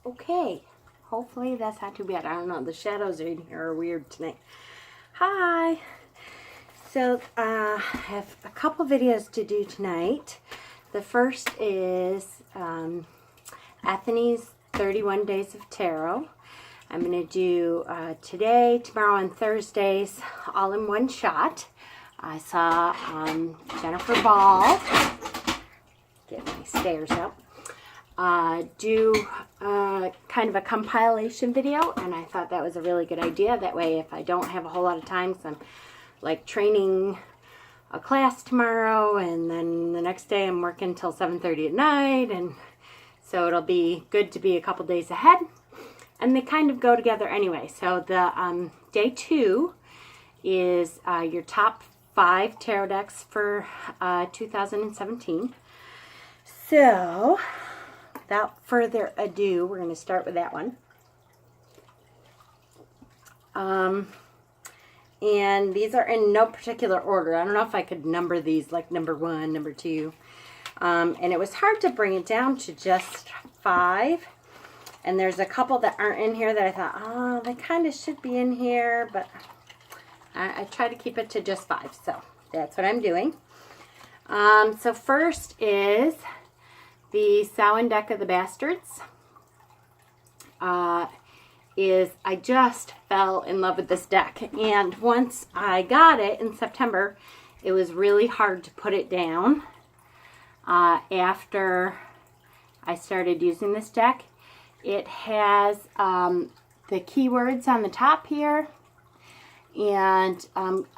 Okay, hopefully that's not too bad. I don't know, the shadows in here are weird tonight. Hi! So, I have a couple videos to do tonight. The first is Anthony's 31 Days of Tarot. I'm going to do today, tomorrow, and Thursdays all in one shot. I saw Jennifer Ball, get my stairs up, do kind of a compilation video, and I thought that was a really good idea. That way, if I don't have a whole lot of time, so I'm like training a class tomorrow, and then the next day I'm working till 7:30 at night, and so it'll be good to be a couple days ahead. And they kind of go together anyway. So the day 2 is your top 5 tarot decks for 2017. So without further ado, we're going to start with that one. And these are in no particular order. I don't know if I could number these like number 1, number 2. And it was hard to bring it down to just 5. And there's a couple that aren't in here that I thought, oh, they kind of should be in here. But I try to keep it to just 5. So that's what I'm doing. So first is the Samhain deck of the Bastards. I just fell in love with this deck, and once I got it in September, it was really hard to put it down. After I started using this deck, it has the keywords on the top here, and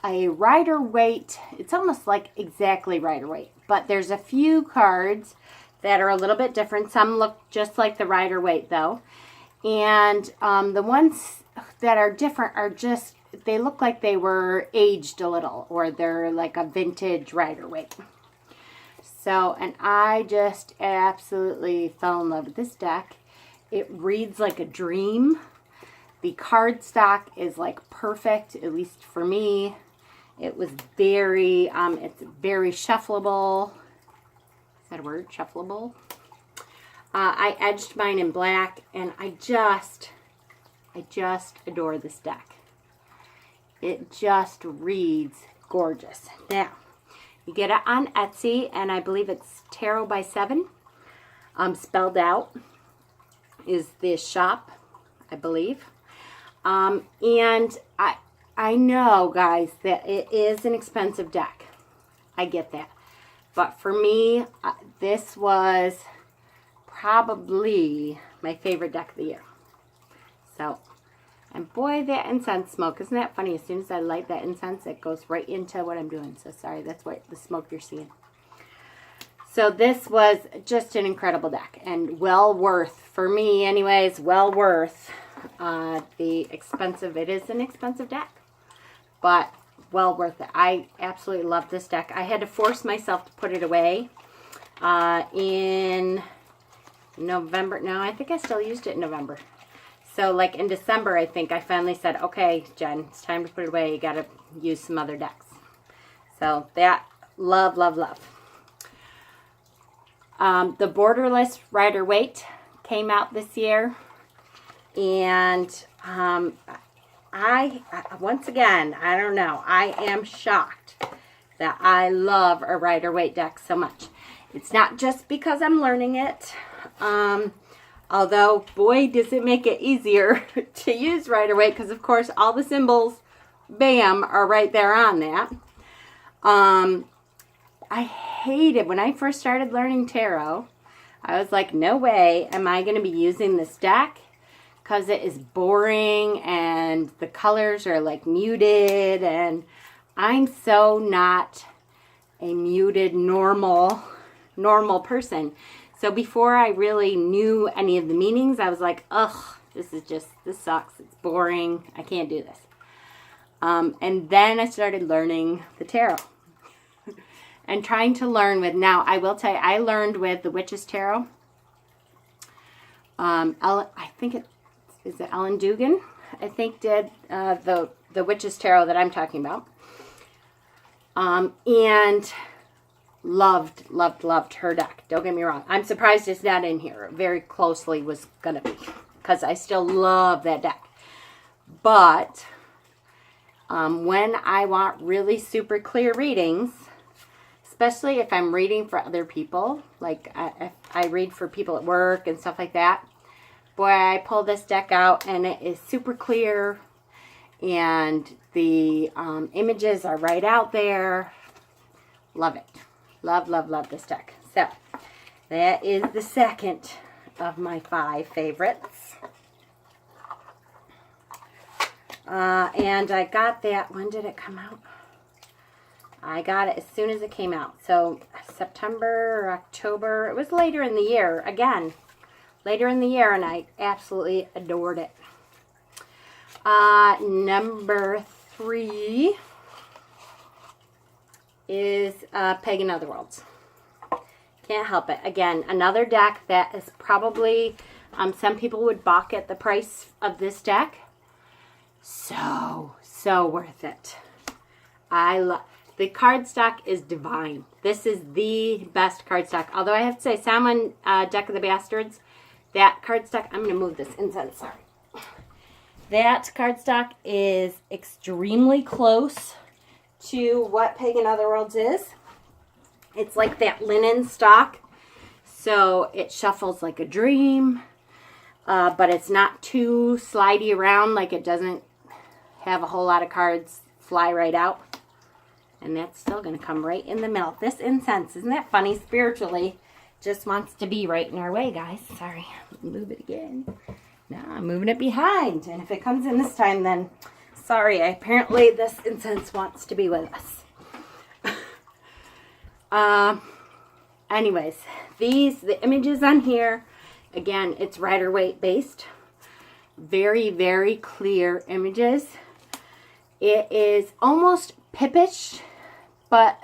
a Rider-Waite. It's almost like exactly Rider-Waite, but there's a few cards that are a little bit different. Some look just like the Rider-Waite though. And the ones that are different are just, they look like they were aged a little, or they're like a vintage Rider-Waite. So, and I just absolutely fell in love with this deck. It reads like a dream. The cardstock is like perfect, at least for me. It was very, it's very shuffleable. Is that a word? Shuffleable? I edged mine in black, and I just adore this deck. It just reads gorgeous. Now, you get it on Etsy, and I believe it's Tarot by 7. Spelled out is the shop, I believe. And I know, guys, that it is an expensive deck. I get that. But for me, this was probably my favorite deck of the year. So, and boy, that incense smoke, isn't that funny? As soon as I light that incense, it goes right into what I'm doing. So sorry, that's what the smoke you're seeing. So this was just an incredible deck, and well worth, for me anyways, well worth the expensive. It is an expensive deck, but well worth it. I absolutely love this deck. I had to force myself to put it away in November. No, I think I still used it in November. So like in December, I think I finally said, okay, Jen, it's time to put it away. You got to use some other decks. So that, love, love, love. The Borderless Rider-Waite came out this year. And I once again, I don't know, I am shocked that I love a Rider-Waite deck so much. It's not just because I'm learning it. Although, boy, does it make it easier to use Rider-Waite, because, of course, all the symbols, bam, are right there on that. I hated, when I first started learning tarot, I was like, no way am I going to be using this deck, because it is boring, and the colors are, like, muted, and I'm so not a muted, normal person. So before I really knew any of the meanings, I was like, ugh, this sucks. It's boring. I can't do this. And then I started learning the tarot. And trying to learn with, now I will tell you, I learned with the Witch's Tarot. I think is it Ellen Dugan? I think did the Witch's Tarot that I'm talking about. And loved, loved, loved her deck. Don't get me wrong. I'm surprised it's not in here. It very closely was going to be, because I still love that deck. But when I want really super clear readings, especially if I'm reading for other people, like if I read for people at work and stuff like that, boy, I pull this deck out and it is super clear, and the images are right out there. Love it. Love, love, love this deck. So that is the second of my 5 favorites. And I got that, when did it come out? I got it as soon as it came out. So September or October, it was later in the year, again, later in the year, and I absolutely adored it. Number 3 is Pagan Otherworlds. Can't help it. Again, another deck that is probably, some people would balk at the price of this deck. So worth it. I love, the cardstock is divine. This is the best cardstock. Although I have to say, Samhain Deck of the Bastards, that cardstock, I'm going to move this incense, sorry. That cardstock is extremely close to what Pagan Otherworlds is. It's like that linen stock, so it shuffles like a dream, but it's not too slidey around, like it doesn't have a whole lot of cards fly right out. And that's still going to come right in the middle. This incense, isn't that funny? Spiritually, just wants to be right in our way, guys. Sorry, move it again. Now I'm moving it behind. And if it comes in this time, then sorry. Apparently this incense wants to be with us. Anyways, the images on here, again, it's Rider-Waite based. Very, very clear images. It is almost Pippish, but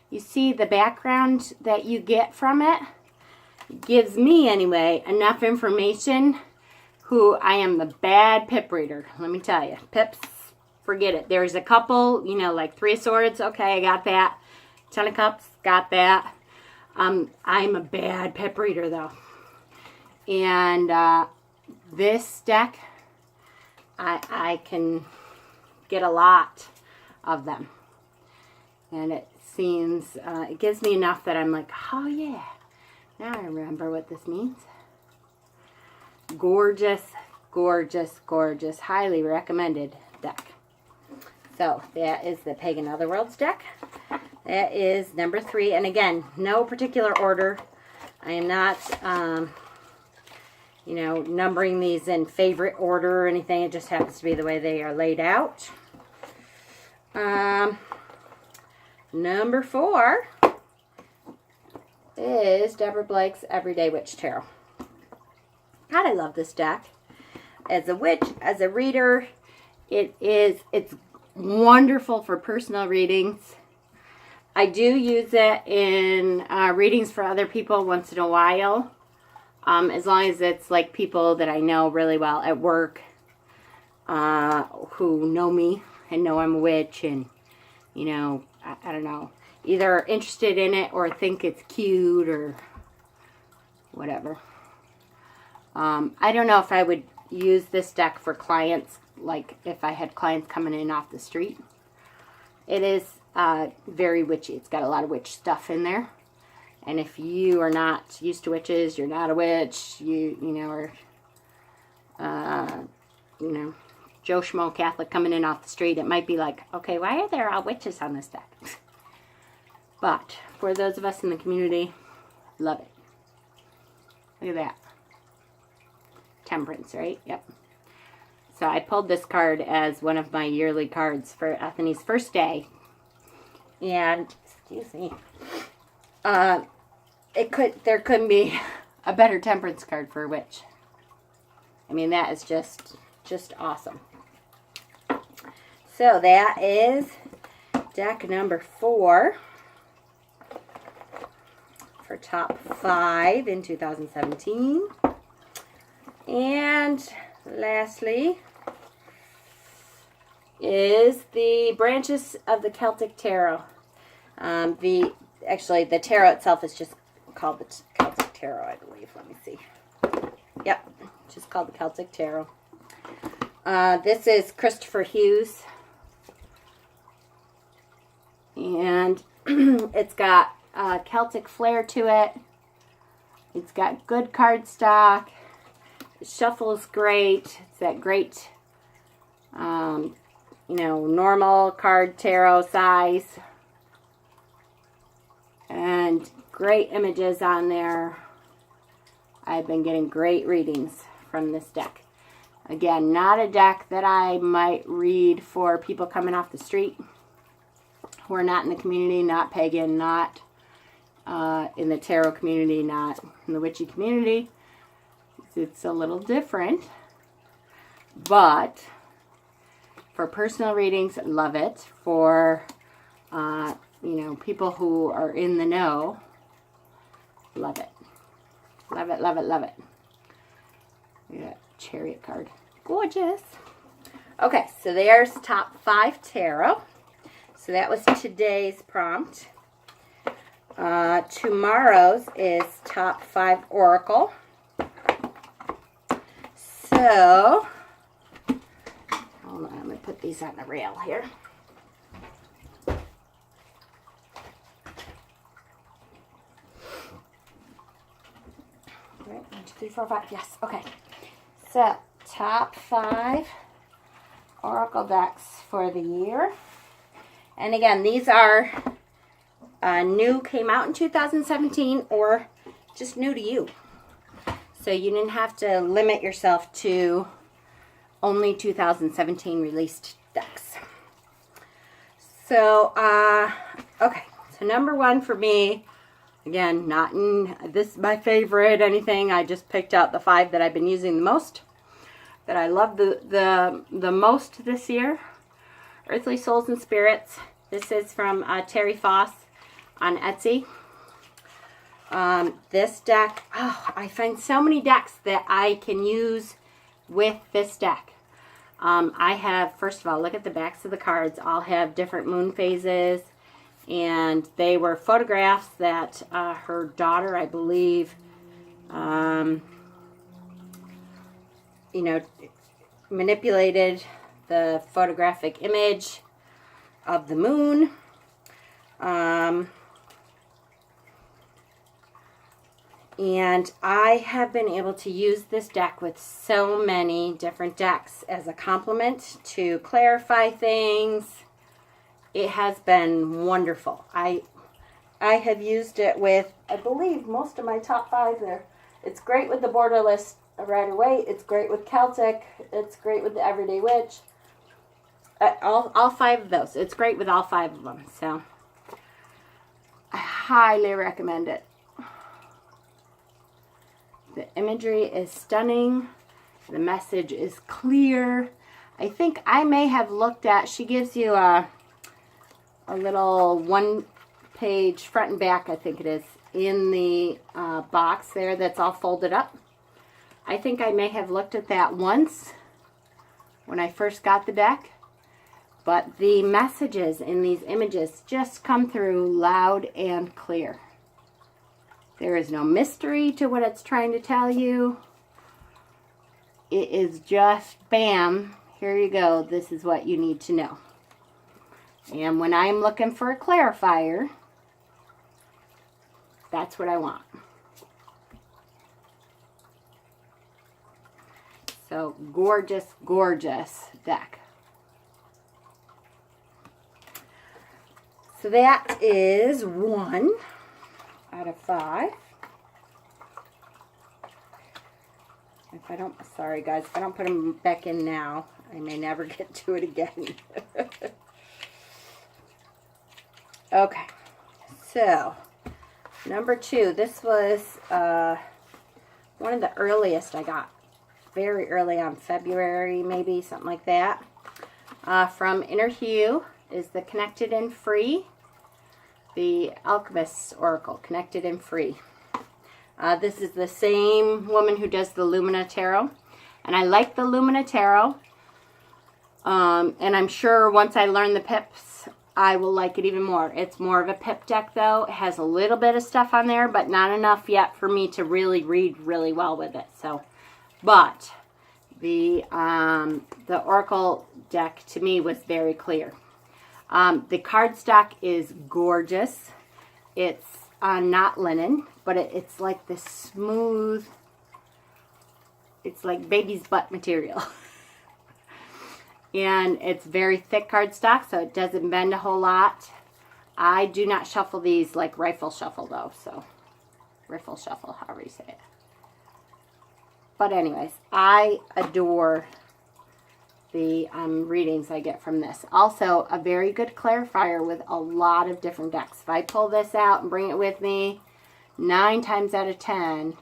you see the background that you get from it gives me, anyway, enough information. Who I am a bad Pip reader, let me tell you. Pips, forget it. There's a couple, you know, like 3 of Swords, okay, I got that. 10 of Cups, got that. I'm a bad Pip reader, though. And this deck, I can get a lot of them. And it seems, it gives me enough that I'm like, oh yeah, now I remember what this means. Gorgeous, gorgeous, gorgeous, highly recommended deck. So that is the Pagan Otherworlds deck. That is number 3. And again, no particular order. I am not, you know, numbering these in favorite order or anything. It just happens to be the way they are laid out. Number 4 is Deborah Blake's Everyday Witch Tarot. God, I love this deck. As a witch, as a reader, it's wonderful for personal readings. I do use it in readings for other people once in a while. As long as it's like people that I know really well at work, who know me and know I'm a witch, and, you know, I don't know, either interested in it or think it's cute or whatever. I don't know if I would use this deck for clients, like if I had clients coming in off the street. It is very witchy. It's got a lot of witch stuff in there. And if you are not used to witches, you're not a witch, you know, or, you know, Joe Schmo Catholic coming in off the street, it might be like, okay, why are there all witches on this deck? But for those of us in the community, love it. Look at that. Temperance, right? Yep. So I pulled this card as one of my yearly cards for Anthony's first day. And, excuse me, there couldn't be a better temperance card for a witch. I mean, that is just awesome. So that is deck number 4 for top 5 in 2017. And lastly is the Branches of the Celtic Tarot. The Actually, the tarot itself is just called the Celtic Tarot, I believe. Let me see. Yep, just called the Celtic Tarot. This is Christopher Hughes. And it's got Celtic flair to it. It's got good cardstock. The shuffle is great. It's that great, you know, normal card tarot size. And great images on there. I've been getting great readings from this deck. Again, not a deck that I might read for people coming off the street who are not in the community, not pagan, not in the tarot community, not in the witchy community. It's a little different, but for personal readings, love it. For you know, people who are in the know, love it. Love it, love it, love it. Yeah, Chariot card. Gorgeous. Okay, so there's top 5 tarot. So that was today's prompt. Tomorrow's is top 5 oracle. So, hold on, I'm going to put these on the rail here. All right, 1, 2, 3, 4, 5. Yes, okay. So, top 5 oracle decks for the year. And again, these are new, came out in 2017, or just new to you. So you didn't have to limit yourself to only 2017 released decks. So, okay. So number 1 for me, again, not in, this is my favorite, anything. I just picked out the 5 that I've been using the most, that I love the most this year. Earthly Souls and Spirits. This is from Terry Foss on Etsy. This deck, oh, I find so many decks that I can use with this deck. I have, first of all, look at the backs of the cards. All have different moon phases, and they were photographs that her daughter, I believe, you know, manipulated the photographic image of the moon. And I have been able to use this deck with so many different decks as a complement to clarify things. It has been wonderful. I have used it with, I believe, most of my top 5 there. It's great with the Borderless Rider-Waite. It's great with Celtic. It's great with the Everyday Witch. All 5 of those. It's great with all 5 of them. So I highly recommend it. The imagery is stunning. The message is clear. I think I may have looked at, she gives you a little 1-page front and back, I think it is, in the box there that's all folded up. I think I may have looked at that once when I first got the deck. But the messages in these images just come through loud and clear. There is no mystery to what it's trying to tell you. It is just, bam, here you go. This is what you need to know. And when I'm looking for a clarifier, that's what I want. So, gorgeous, gorgeous deck. So that is 1 out of 5. If I don't, sorry guys, if I don't put them back in now, I may never get to it again. Okay, so number 2, this was one of the earliest I got, very early on, February maybe, something like that. From Inner Hue is the Connected and Free, the Alchemist's Oracle, Connected and Free. This is the same woman who does the Lumina Tarot, and I like the Lumina Tarot, and I'm sure once I learn the pips, I will like it even more. It's more of a pip deck though. It has a little bit of stuff on there, but not enough yet for me to really read really well with it. So, but the Oracle deck to me was very clear. The cardstock is gorgeous. It's not linen, but it's like this smooth, it's like baby's butt material. And it's very thick cardstock, so it doesn't bend a whole lot. I do not shuffle these like rifle shuffle though, so riffle shuffle, however you say it. But anyways, I adore the readings I get from this. Also, a very good clarifier with a lot of different decks. If I pull this out and bring it with me, 9 times out of 10,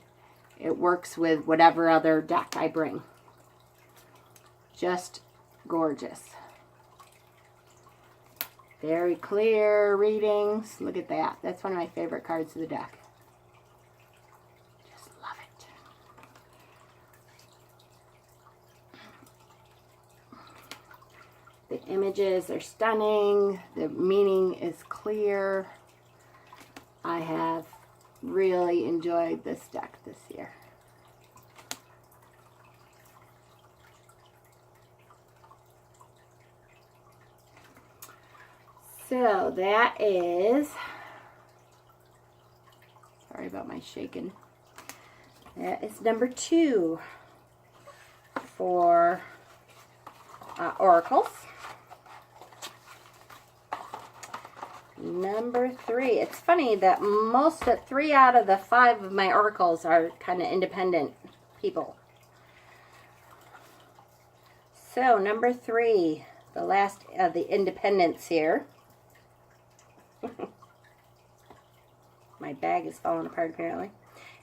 it works with whatever other deck I bring. Just gorgeous. Very clear readings. Look at that. That's one of my favorite cards of the deck. Just love it. The images are stunning. The meaning is clear. I have really enjoyed this deck this year. So that is, sorry about my shaking. That is number 2 for oracles. Number 3. It's funny that most of 3 out of the 5 of my oracles are kind of independent people. So number 3, the last of the independents here. My bag is falling apart apparently.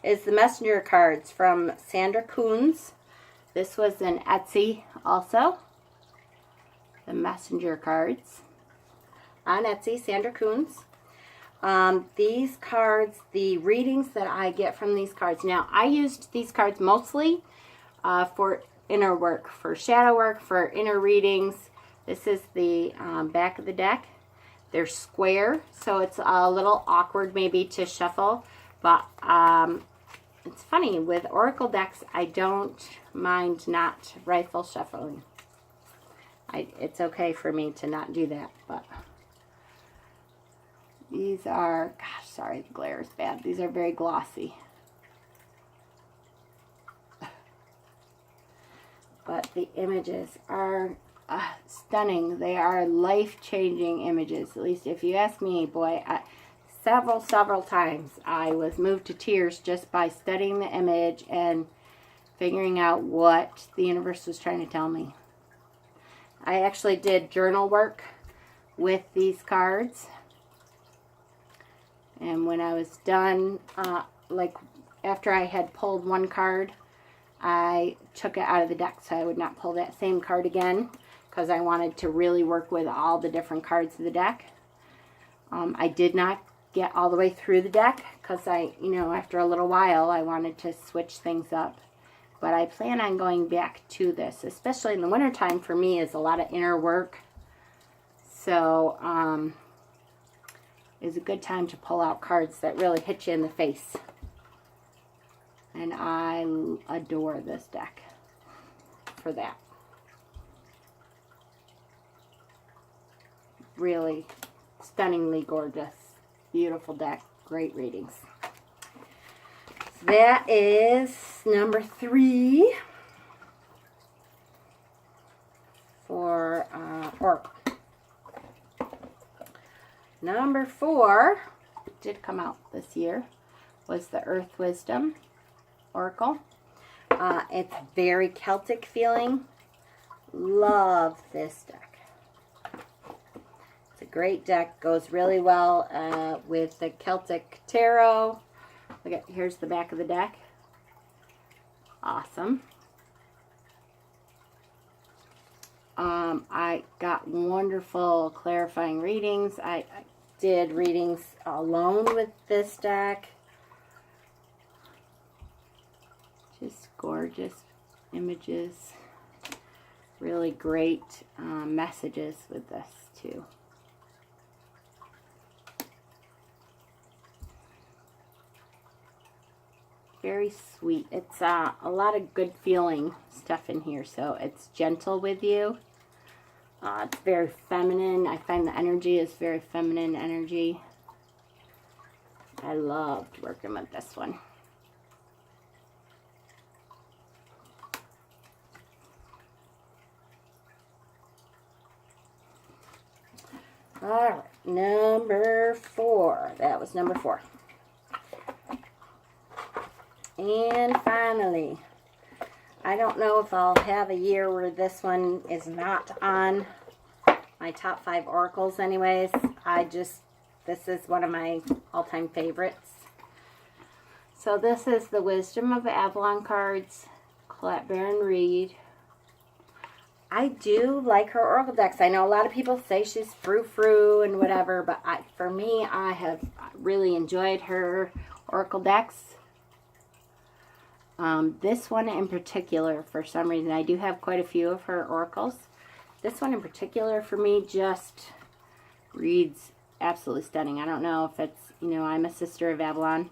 Is the messenger cards from Sandra Coons. This was an Etsy also. The messenger cards on Etsy, Sandra Coons. These cards, the readings that I get from these cards. Now, I used these cards mostly for inner work, for shadow work, for inner readings. This is the back of the deck. They're square, so it's a little awkward maybe to shuffle, but it's funny, with oracle decks, I don't mind not rifle shuffling. It's okay for me to not do that, but these are, gosh, sorry, the glare is bad. These are very glossy. But the images are stunning. They are life-changing images. At least if you ask me, boy, several times I was moved to tears just by studying the image and figuring out what the universe was trying to tell me. I actually did journal work with these cards, and when I was done, like after I had pulled one card, I took it out of the deck so I would not pull that same card again, because I wanted to really work with all the different cards of the deck. I did not get all the way through the deck because after a little while I wanted to switch things up. But I plan on going back to this, especially in the wintertime. For me, is a lot of inner work. So it's a good time to pull out cards that really hit you in the face. And I adore this deck for that. Really stunningly gorgeous. Beautiful deck. Great readings. So that is number 3 for Oracle. Number 4 did come out this year was the Earth Wisdom Oracle. It's very Celtic feeling. Love this deck. It's a great deck. Goes really well with the Celtic Tarot. Look at, here's the back of the deck. Awesome. I got wonderful clarifying readings. I did readings alone with this deck. Just gorgeous images. Really great messages with this too. very sweet. It's a lot of good feeling stuff in here, so it's gentle with you. It's very feminine. I find the energy is very feminine energy. I loved working with this one. All right, number 4. That was number 4. And finally, I don't know if I'll have a year where this one is not on my top 5 oracles anyways. This is one of my all-time favorites. So this is the Wisdom of Avalon cards, Colette Baron-Reid. I do like her oracle decks. I know a lot of people say she's frou-frou and whatever, but for me, I have really enjoyed her oracle decks. This one in particular, for some reason, I do have quite a few of her oracles. This one in particular, for me, just reads absolutely stunning. I don't know if it's, you know, I'm a sister of Avalon.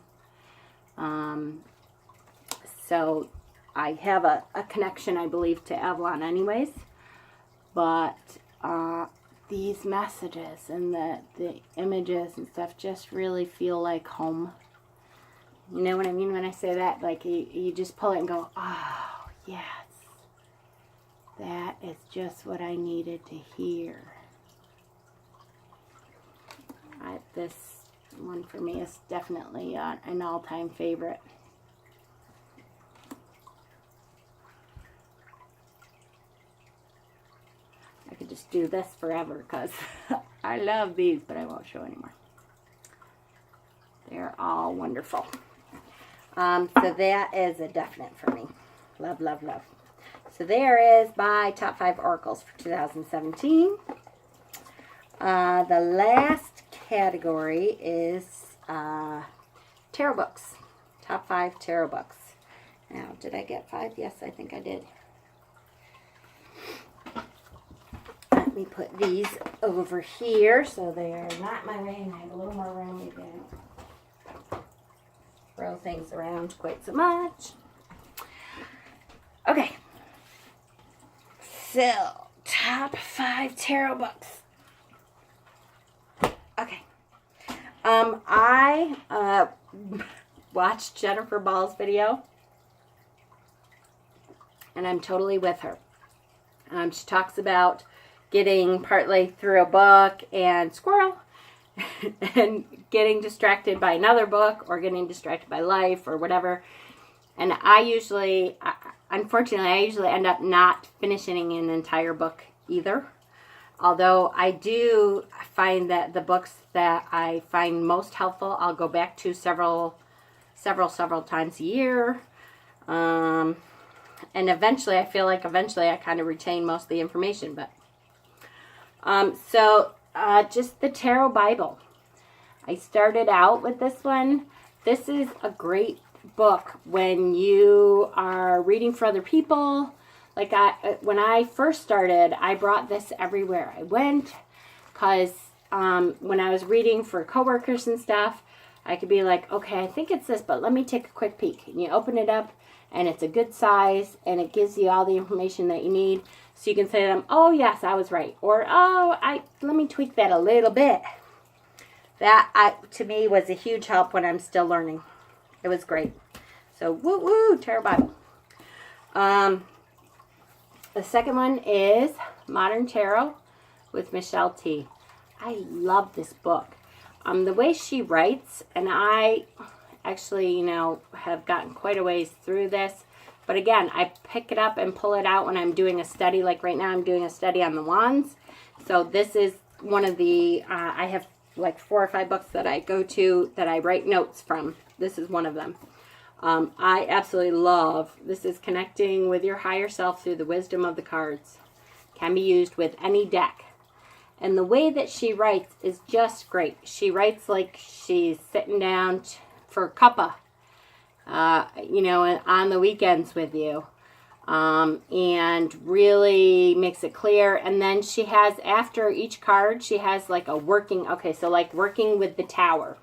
So I have a connection, I believe, to Avalon anyways. But these messages and the images and stuff just really feel like home. You know what I mean when I say that? Like you just pull it and go, oh, yes. That is just what I needed to hear. This one for me is definitely an all-time favorite. I could just do this forever because I love these, but I won't show anymore. They're all wonderful. So that is a definite for me. Love, love, love. So there is my top 5 oracles for 2017. The last category is tarot books. Top 5 tarot books. Now, did I get 5? Yes, I think I did. Let me put these over here so they are not in my way and I have a little more room. Maybe I don't throw things around quite so much. Okay. So, top 5 tarot books. Okay. I watched Jennifer Ball's video, and I'm totally with her. She talks about getting partly through a book and squirrel, and getting distracted by another book, or getting distracted by life, or whatever. And unfortunately, I usually end up not finishing an entire book either. Although I do find that the books that I find most helpful, I'll go back to several times a year. And eventually, I feel like I kind of retain most of the information. But just the Tarot Bible. I started out with this one. This is a great book when you are reading for other people. Like when I first started, I brought this everywhere I went, because when I was reading for coworkers and stuff, I could be like, okay, I think it's this, but let me take a quick peek. And you open it up, and it's a good size, and it gives you all the information that you need, so you can say to them, oh yes, I was right, or let me tweak that a little bit. That to me was a huge help when I'm still learning. It was great. So woo woo, Tarot Bible. The second one is Modern Tarot with Michelle T. I love this book. The way she writes, and I actually, have gotten quite a ways through this. But again, I pick it up and pull it out when I'm doing a study. Like right now, I'm doing a study on the wands. So this is one of the, I have like 4 or 5 books that I go to that I write notes from. This is one of them. I absolutely love, this is connecting with your higher self through the wisdom of the cards. Can be used with any deck. And the way that she writes is just great. She writes like she's sitting down for cuppa, on the weekends with you. And really makes it clear. And then she has, after each card, she has like a working with the Tower.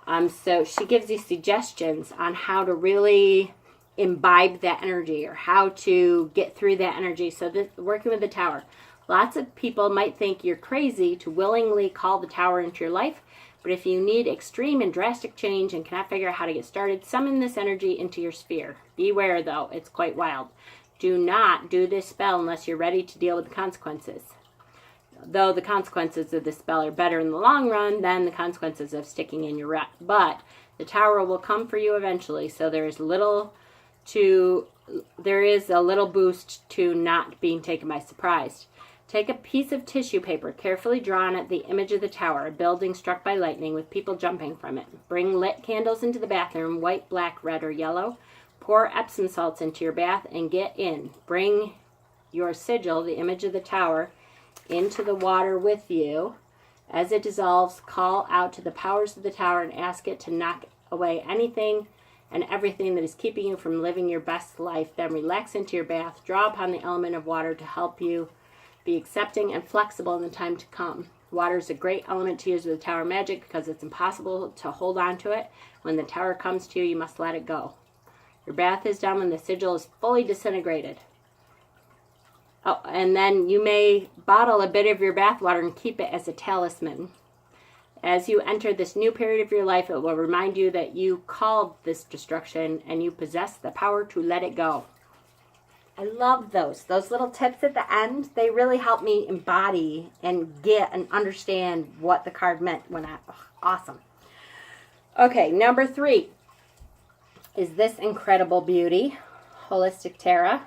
So she gives you suggestions on how to really imbibe that energy or how to get through that energy. So this, working with the tower, lots of people might think you're crazy to willingly call the tower into your life. But if you need extreme and drastic change and cannot figure out how to get started, summon this energy into your sphere. Beware though, it's quite wild. Do not do this spell unless you're ready to deal with the consequences. Though the consequences of this spell are better in the long run than the consequences of sticking in your rut. But the tower will come for you eventually, so there is a little boost to not being taken by surprise. Take a piece of tissue paper, carefully drawn at the image of the tower, a building struck by lightning with people jumping from it. Bring lit candles into the bathroom, white, black, red, or yellow. Pour Epsom salts into your bath and get in. Bring your sigil, the image of the tower, into the water with you. As it dissolves, call out to the powers of the tower and ask it to knock away anything and everything that is keeping you from living your best life. Then relax into your bath. Draw upon the element of water to help you be accepting and flexible in the time to come. Water is a great element to use with the tower magic because it's impossible to hold on to it. When the tower comes to you, you must let it go. Your bath is done when the sigil is fully disintegrated. Oh, and then you may bottle a bit of your bath water and keep it as a talisman. As you enter this new period of your life, it will remind you that you called this destruction and you possess the power to let it go. I love those little tips at the end. They really help me embody and get and understand what the card meant awesome. Okay, number 3 is this incredible beauty, Holistic Tarot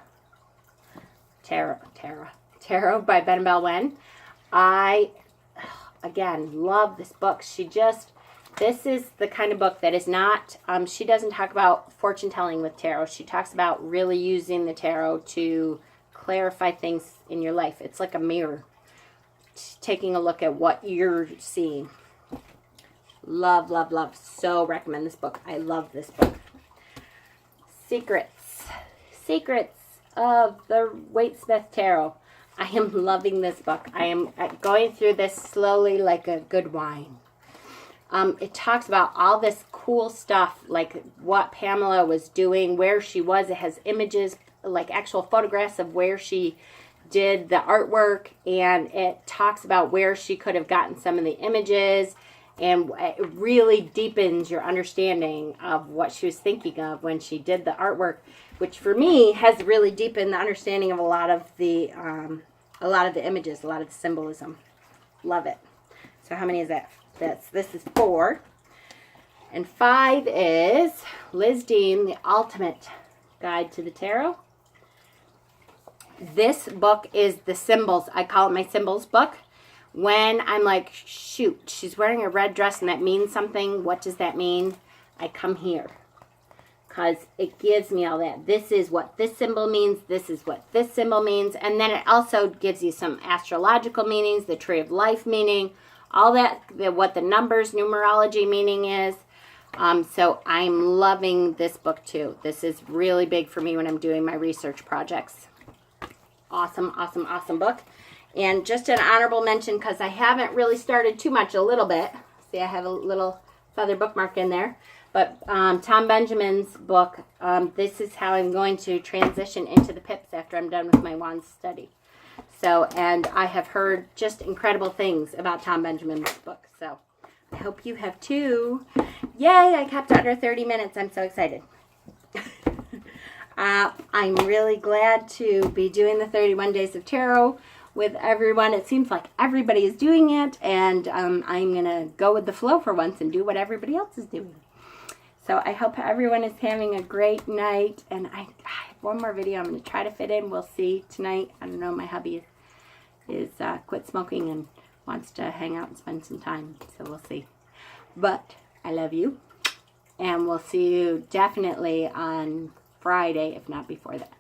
by Bennabelle Wen. I, again, love this book. This is the kind of book that is not, she doesn't talk about fortune telling with tarot. She talks about really using the tarot to clarify things in your life. It's like a mirror, taking a look at what you're seeing. Love, love, love. So recommend this book. I love this book. Secrets of the Waite-Smith Tarot. I am loving this book. I am going through this slowly like a good wine. It talks about all this cool stuff, like what Pamela was doing, where she was. It has images, like actual photographs of where she did the artwork, and it talks about where she could have gotten some of the images, and it really deepens your understanding of what she was thinking of when she did the artwork, which for me has really deepened the understanding of a lot of the images, a lot of the symbolism. Love it. So how many is that? This is 4. And 5 is Liz Dean, The Ultimate Guide to the Tarot. This book is the symbols. I call it my symbols book. When I'm like, shoot, she's wearing a red dress and that means something. What does that mean? I come here because it gives me all that. This is what this symbol means. This is what this symbol means. And then it also gives you some astrological meanings, the tree of life meaning, all that, what the numbers, numerology meaning is. So I'm loving this book too. This is really big for me when I'm doing my research projects. Awesome, awesome, awesome book. And just an honorable mention, because I haven't really started too much, a little bit. See, I have a little feather bookmark in there. But Tom Benjamin's book, this is how I'm going to transition into the pips after I'm done with my Wands study. So, and I have heard just incredible things about Tom Benjamin's book. So, I hope you have too. Yay, I kept under 30 minutes. I'm so excited. I'm really glad to be doing the 31 Days of Tarot with everyone. It seems like everybody is doing it, and I'm going to go with the flow for once and do what everybody else is doing. So I hope everyone is having a great night, and I have one more video I'm going to try to fit in. We'll see tonight. I don't know, my hubby is quit smoking and wants to hang out and spend some time, so we'll see. But I love you, and we'll see you definitely on Friday, if not before that.